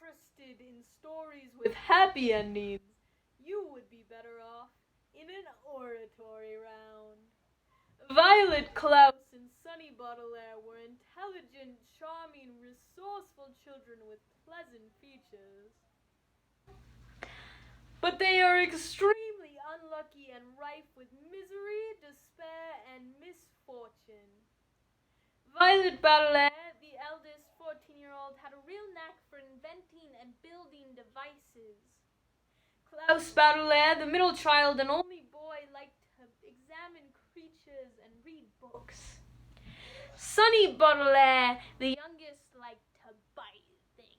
interested in stories with happy endings, you would be better off in an oratory round. Violet Klaus and Sunny Baudelaire were intelligent, charming, resourceful children with pleasant features. But they are extremely unlucky and rife with misery, despair, and misfortune. Violet Baudelaire, the eldest 14-year-old, had a real knack for inventing and building devices. Klaus Baudelaire, the middle child and only boy, liked to examine creatures and read books. Sunny Baudelaire, the youngest, liked to bite things.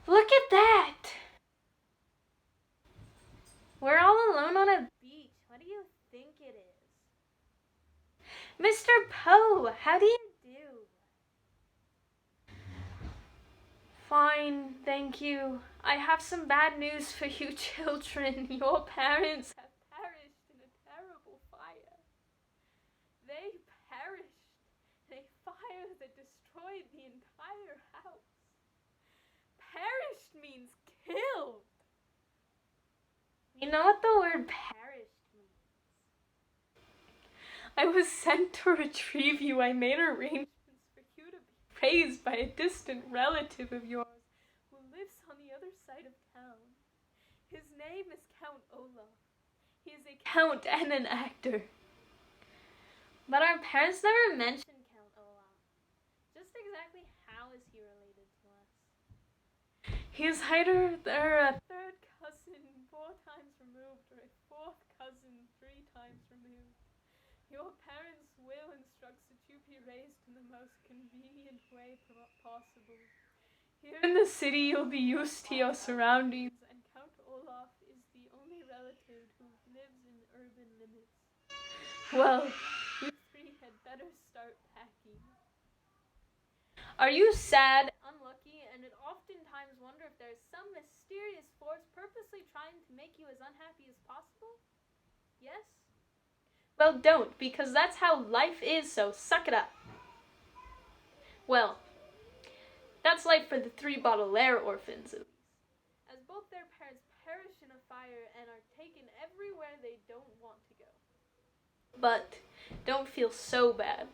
Look at that! We're all alone on a beach. What do you think it is? Mr. Poe, how do you do? Fine, thank you. I have some bad news for you children. Your parents have perished in a terrible fire. They perished in a fire that destroyed the entire house. Perished means killed. You know what the word perished means? I was sent to retrieve you. I made arrangements for you to be raised by a distant relative of yours who lives on the other side of town. His name is Count Olaf. He is a count and an actor. But our parents never mentioned Count Olaf. Just exactly how is he related to us? He is either a third cousin 4 times removed or a fourth cousin 3 times removed. Your parents will instruct that you be raised in the most convenient way possible. Here in the city, you'll be used to your surroundings, and Count Olaf is the only relative who lives in urban limits. Well, you 3 had better start packing. Are you sad, unlucky, and oftentimes wonder if there's some mysterious force purposely trying to make you as unhappy as possible? Yes? Well, don't, because that's how life is, so suck it up. Well, that's life for the 3 Baudelaire orphans, at least, as both their parents perish in a fire and are taken everywhere they don't want to go. But don't feel so bad.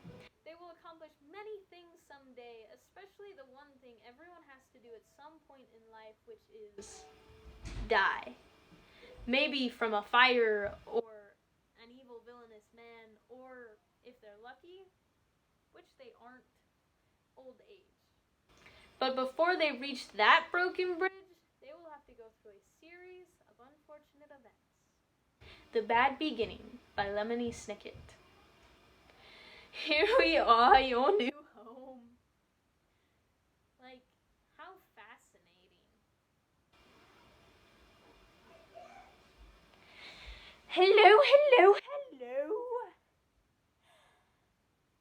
They will accomplish many things someday, especially the one thing everyone has to do at some point in life, which is die. Maybe from a fire, or an evil villainous man, or, if they're lucky, which they aren't, old age. But before they reach that broken bridge, they will have to go through a series of unfortunate events. The Bad Beginning by Lemony Snicket. Here we are, your new home. Like, how fascinating. Hello, hello, hello.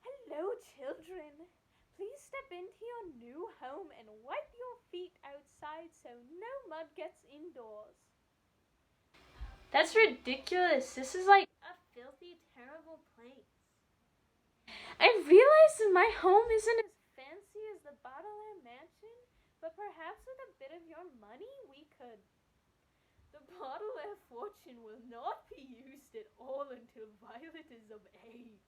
Hello, children. Please step into your new home and wipe your feet outside so no mud gets indoors. That's ridiculous. This is like a filthy, terrible place. I realize that my home isn't as fancy as the Baudelaire mansion, but perhaps with a bit of your money we could. The Baudelaire fortune will not be used at all until Violet is of age.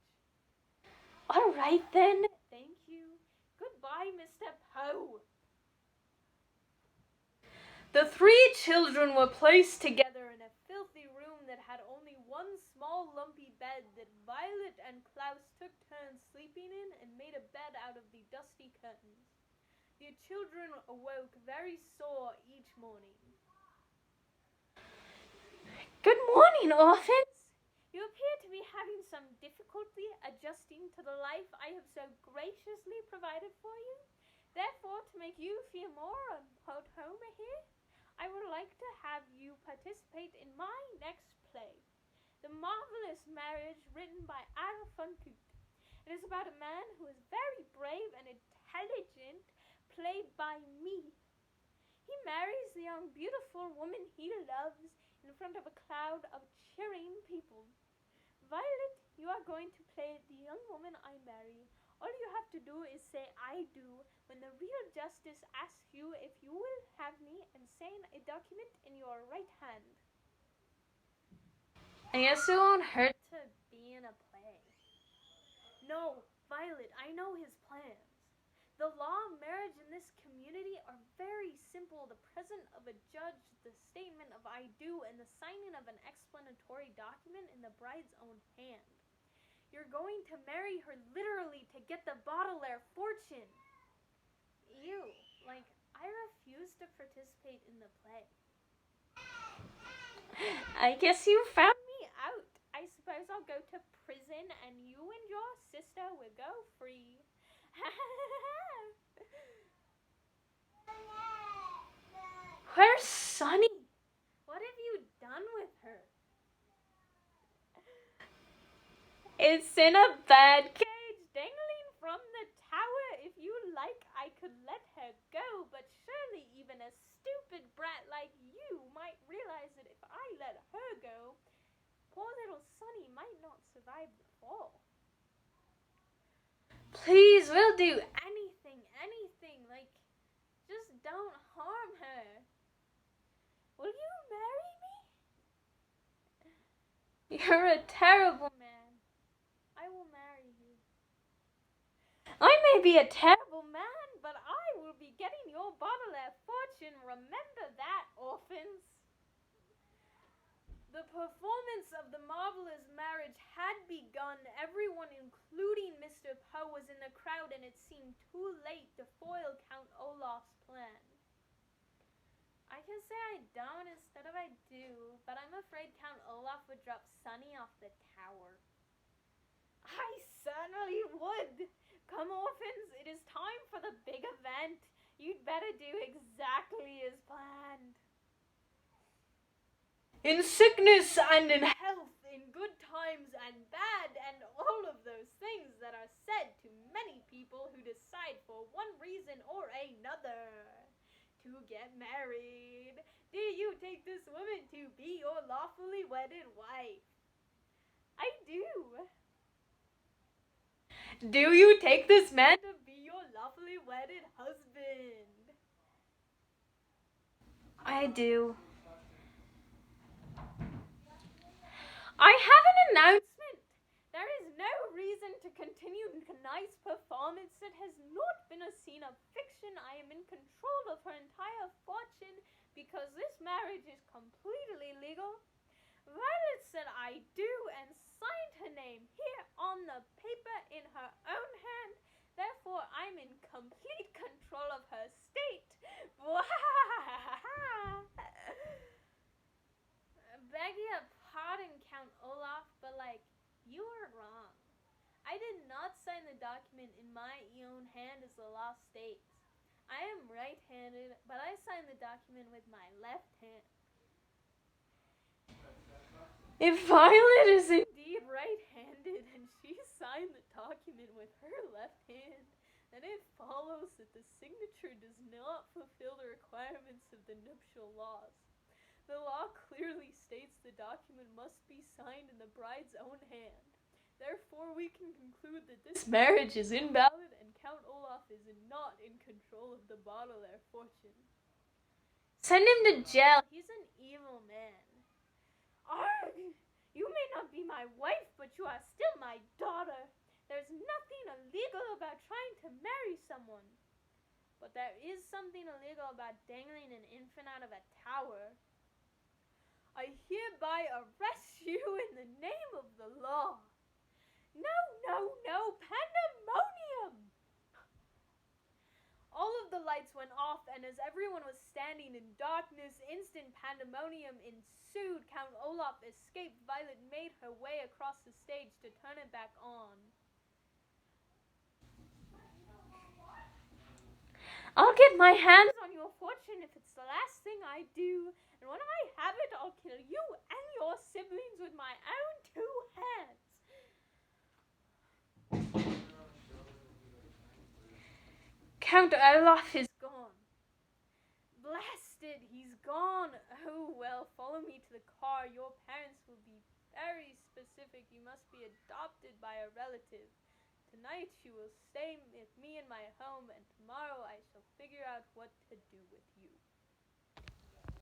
All right then. Thank you. Goodbye, Mr. Poe. The 3 children were placed together in a filthy room that had only one small lumpy bed that Violet and Klaus took turns sleeping in and made a bed out of the dusty curtains. The children awoke very sore each morning. Good morning, orphans. You appear to be having some difficulty adjusting to the life I have so graciously provided for you. Therefore, to make you feel more at home here, I would like to have you participate in my next play, The Marvelous Marriage, written by Anne Funkut. It is about a man who is very brave and intelligent, played by me. He marries the young, beautiful woman he loves in front of a crowd of cheering people. Violet, you are going to play the young woman I marry, All you have to do is say I do when the real justice asks you if you will have me and sign a document in your right hand. I guess it won't hurt to be in a play. No, Violet, I know his plans. The law of marriage in this community are very simple. The present of a judge, the statement of I do, and the signing of an explanatory document in the bride's own hand. You're going to marry her literally to get the Baudelaire fortune. Ew, like, I refuse to participate in the play. I guess you found me out. I suppose I'll go to prison and you and your sister will go free. Where's Sunny? What have you done with her? It's in a bad cage, dangling from the tower. If you like, I could let her go, but surely even a stupid brat like you might realize that if I let her go, poor little Sunny might not survive the fall. Please, we'll do anything, like, just don't harm her. Will you marry me? You're a terrible man. I will marry you. I may be a terrible man, but I will be getting your Baudelaire fortune. Remember that, orphans. The performance of the marvelous marriage had begun. Everyone, including Mr. Poe, was in the crowd, and it seemed too late to foil Count Olaf's plan. I can say I don't instead of I do, but I'm afraid Count Olaf would drop Sunny off the tower. I certainly would. Come, orphans, it is time for the big event. You'd better do exactly as planned. In sickness and in health, in good times and bad, and all of those things that are said to many people who decide for one reason or another to get married. Do you take this woman to be your lawfully wedded wife? I do. Do you take this man to be your lawfully wedded husband? I do. I have an announcement. There is no reason to continue tonight's performance. It has not been a scene of fiction. I am in control of her entire fortune because this marriage is completely legal. Violet said I do and signed her name here on the paper in her own hand. Therefore, I'm in complete control of her state. Beg your pardon, Count Olaf, but you were wrong. I did not sign the document in my own hand as the law states. I am right-handed, but I signed the document with my left hand. If Violet is indeed right-handed and she signed the document with her left hand, then it follows that the signature does not fulfill the requirements of the nuptial laws. The law clearly states the document must be signed in the bride's own hand. Therefore, we can conclude that this marriage is invalid and Count Olaf is not in control of the Baudelaire fortune. Send him to jail. He's an evil man. Arg! You may not be my wife, but you are still my daughter. There's nothing illegal about trying to marry someone. But there is something illegal about dangling an infant out of a tower. I hereby arrest you in the name of the law. No, pandemonium! All of the lights went off, and as everyone was standing in darkness, instant pandemonium ensued. Count Olaf escaped. Violet made her way across the stage to turn it back on. I'll get my hands on your fortune if it's the last thing I do, and when I have it, I'll kill you and your siblings with my own two hands. Count Olaf is gone. Blasted, he's gone. Oh, well, follow me to the car. Your parents will be very specific. You must be adopted by a relative to Tonight you will stay with me in my home, and tomorrow I shall figure out what to do with you."